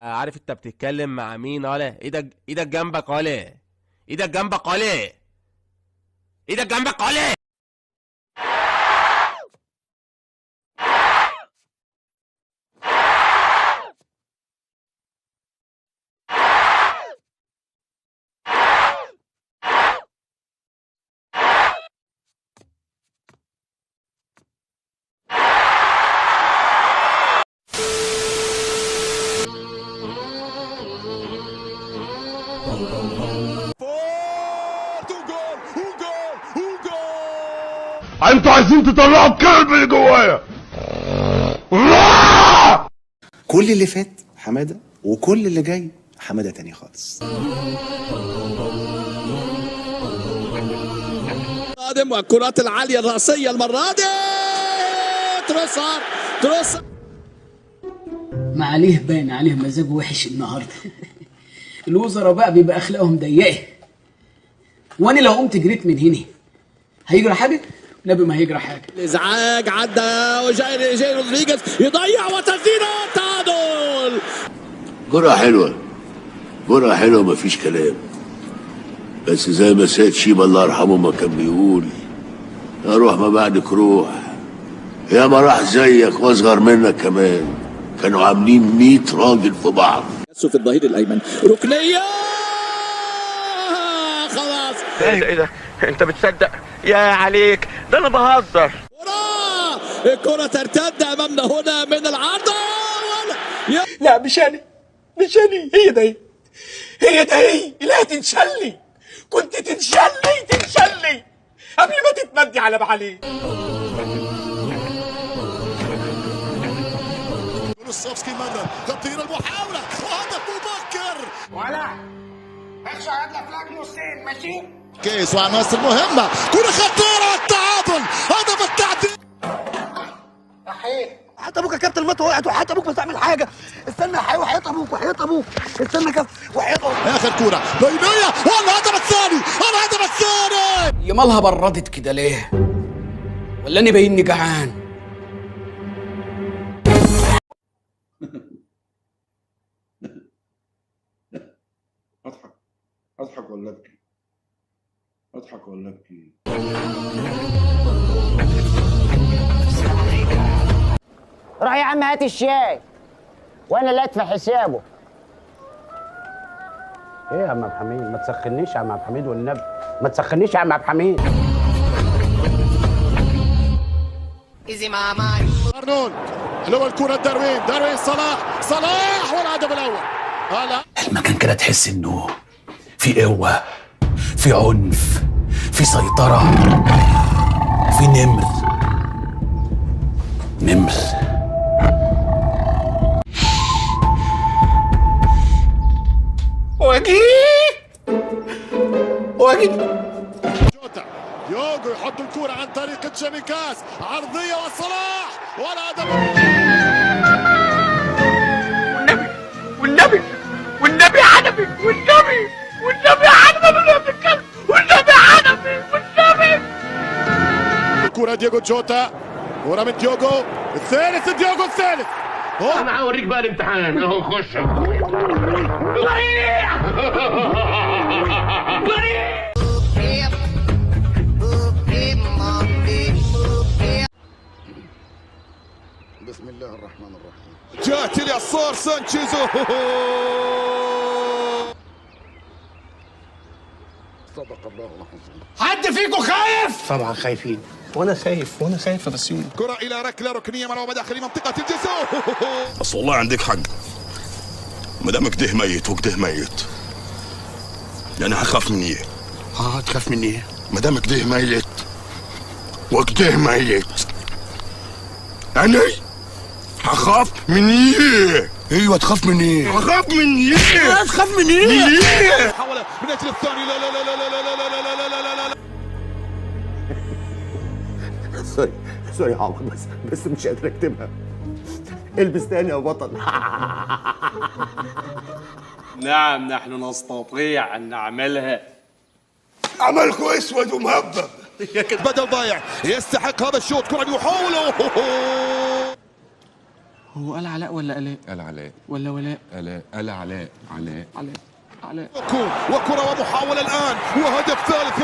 عارف انت بتتكلم مع مين؟ ولا ايدك جنبك، ولا ايدك جنبك، ولا ايدك جنبك، ولا انتوا عايزين تطلعوا الكلب اللي جوايا. كل اللي فات حماده وكل اللي جاي حماده تاني خالص. قادم والكرات العاليه الراسيه المره دي تروسار ما عليه باين عليه مزاجه وحش النهارده. الوزراء بقى بيبقى اخلاقهم ضيقه، وانا لو قمت جريت من هنا هيجرى حاجه؟ نبي ما هيجرى حاجه. الازعاج عدى وجاي رودريجيز يضيع وتسديده تعادل. جرعة حلوة مفيش كلام، بس زي ما سيد شيبة الله يرحمه ما كان بيقول، يا روح ما بعدك روح، يا ما راح زيك واصغر منك كمان كانوا عاملين 100 راجل في بعض. في الظهير الايمن ركنيه خلاص. ايه ده انت بتصدق؟ يا عليك ده انا بهزر. الكرة ترتد امامنا هنا من العارضة. لا مش انا هي ده لا تنشلي، كنت تنشلي قبل ما تتمدي على بعليه. كولوسوفسكي مرة خطيرة المحاولة وهدف مبكر ولا اخشى يطلع فلاج نصين ماشي. كيس وعناصر مهمة، كرة خطيرة التعادل، هدف التعديل. حتى ابوك يا كابتن مات وقعت، وحتى ابوك مش هتعمل حاجه. استنى وحياة ابوك استنى كده وحياة ابوك. اخر كرة بينية والهدف الثاني. يا مالها بردت كده ليه؟ ولا انا باينني جعان؟ اضحك ولا ابكي؟ اضحك ولا ابكي؟ روح يا عم هات الشاي وانا اللي ادفع حسابه. ايه يا عم عبد الحميد؟ ما تسخنيش يا عم عبد الحميد والنبي، ما تسخنيش يا عم عبد الحميد. ايزي ماي ارنولد حلوة الكرة داروين صلاح والهدف الاول. المكان كده تحس انه في قوة، في عنف، في سيطرة، في نمر. واجي جوتا يوجو يحط الكرة عن طريق تشاميكاس، عرضية وصلاح والهدف. والنبي حنفي الكرة دييغو جوتا، كرة من دييغو الثالث. انا هوريك بقى الامتحان اهو. خش بسم الله الرحمن الرحيم. جات اليسار سانشيز. صدق الله العظيم. حد فيكم خايف؟ طبعا خايفين، وانا خايف يا بسيوني. كرة إلى ركنية مرمى داخل منطقة الجزاء. بس والله عندك حق، ما دام كده ميت وكده ميت يعني هخاف من ايه؟ تخاف من ايه؟ ما دام كده ميت وكده ميت يعني هخاف من ايه؟ ايوه تخاف من ايه؟ هخاف من ايه؟ تخاف من ايه؟ حاول من اجل الثاني. لا سوري يا عمر، بس مش قادر اكتبها. البس تاني يا بطل. نعم نحن نستطيع ان نعملها. عملكوا اسود ومهبب. بدل ضايع، يستحق هذا الشوط. كرة يحاول هو قال علاء ولا الاء؟ قال علاء ولا ولاء؟ علاء قال علاء علاء. وكرة ومحاولة الآن وهدف ثالث.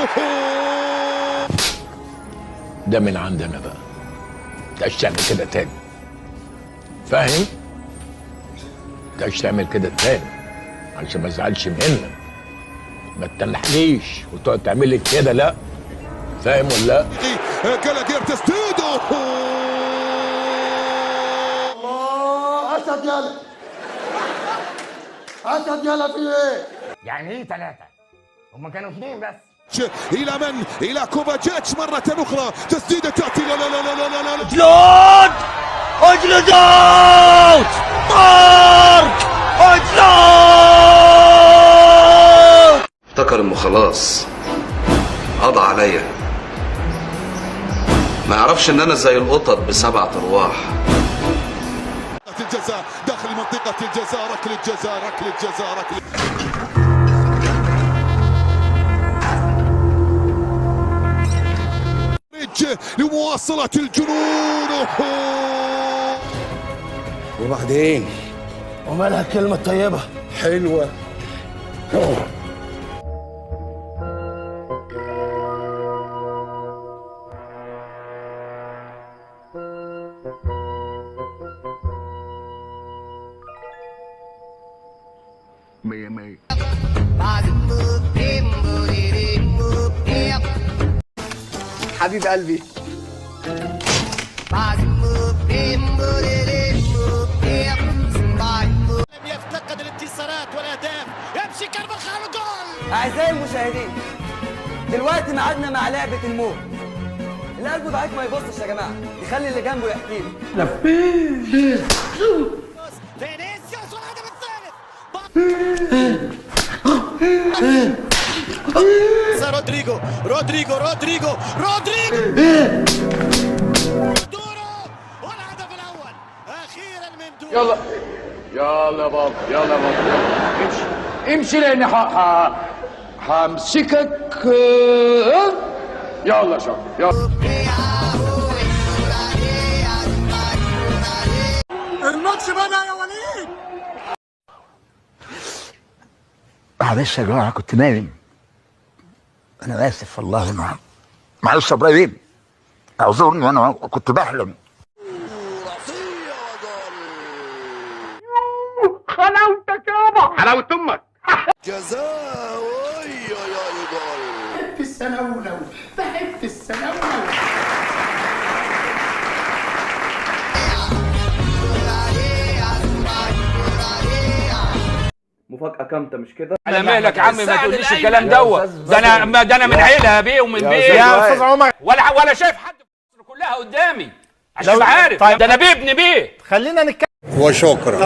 ده من عندنا بقى، متقدرش تعمل كده تاني، فاهم؟ متقدرش تعمل كده تاني عشان ما ازعلش منك، ما تتنحليش وتقعد تعمل لي كده، لا فاهم ولا لا؟ جالاجير تسديد. الله اسد يلا، اسد يلا في ايه؟ يعني ايه 3؟ هما كانوا 2 بس. إلى من؟ إلى كوفاجيتش مرة أخرى، تسديدة تأتي. لا لا لا لا لا لا اجلود اجلود طارق اجلود. افتكر انه خلاص قضى عليا، ما يعرفش ان انا زي القطط ب7 ارواح. الجزاء داخل منطقة الجزاء، ركلة جزاء، ركلة جزاء، ركلة. لمواصلة الجنون. وبعدين ومالها الكلمة الطيبة حلوة. مية مية. حبيب قلبي. لم يفتقد الانتصارات والاهداف، يمشي كارفاخال جول. أعزائي المشاهدين، دلوقتي ميعادنا مع لعبة الموت. اللي قلبه ضعيف ما يبصش يا جماعة، يخلي اللي جنبه يحكي له. فينيسيوس والهدف الثالث. رودريجو رودريجو رودريجو رودريجو دورو والهدف الاول اخيرا من دورو. يلا يلا بابا، يلا بابا، امشي امشي لاني همسكك. يلا شوف يلا. الماتش بدأ يا وليد. معلش يا جماعه كنت نايم، انا اسف والله. معلش يا ابراهيم، اعذرني وانا كنت بحلم. حلاوتك يابا، حلاوة امك. جزاء. بحب السناولة، بحب السناولة. مفاجأة كامتة مش كده؟ على مالك يا عم، ما تقوليش الكلام دوت. ده انا من عيلة بيه ومن بيه يا استاذ عمر، ولا شايف حد في مصر كلها قدامي عشان تبقى عارف. ده انا بيه ابن بيه. خلينا نتكلم. وشكرا.